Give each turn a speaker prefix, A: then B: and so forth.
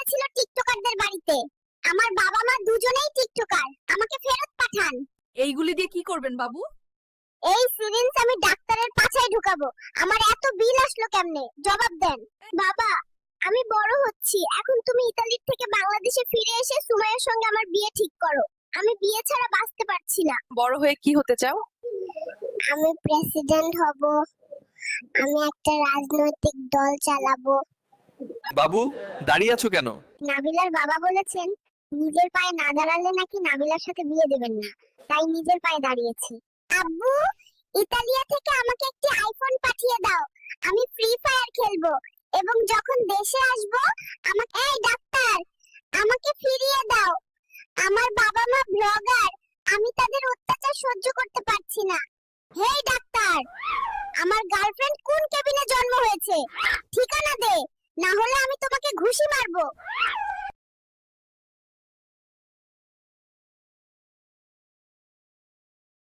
A: গিয়েছিল টিকটকারদের বাড়িতে। আমার বাবা মা দুজনেই টিকটকার, আমাকে ফেরত পাঠান।
B: এইগুলি দিয়ে কি করবেন বাবু?
A: এই সিরিঞ্জ আমি ডাক্তারের পাছায় ঢুকাবো। আমার এত বিল আসলো কেমনে, জবাব দেন। বাবা, আমি বড় হচ্ছি, এখন তুমি ইতালির থেকে বাংলাদেশে ফিরে এসে সুমাইয়ার সঙ্গে আমার বিয়ে ঠিক করো। আমি বিয়ে ছাড়া বাঁচতে পারছি না।
B: বড় হয়ে কি হতে চাও?
A: আমি প্রেসিডেন্ট হব, আমি একটা রাজনৈতিক দল চালাবো।
C: বাবু, দাঁড়িয়ে আছো কেন?
A: নাবিলার বাবা বলেছেন নিজের পায়ে না দাঁড়ালে নাকি নাবিলার সাথে বিয়ে দেবেন না, তাই নিজের পায়ে দাঁড়িয়েছি। আব্বু, ইতালিয়া থেকে আমাকে একটি আইফোন পাঠিয়ে দাও, আমি ফ্রি ফায়ার খেলবো এবং যখন দেশে আসব আমাকে। এই ডাক্তার, আমাকে ফিরিয়ে দাও। আমার বাবা মা ব্লগার, আমি তাদের অত্যাচার সহ্য করতে পারছি না। হেই ডাক্তার, আমার গার্লফ্রেন্ড কোন কেবিনে জন্ম হয়েছে, ঠিকানা দে, না হলে আমি তোমাকে ঘুষি মারবো।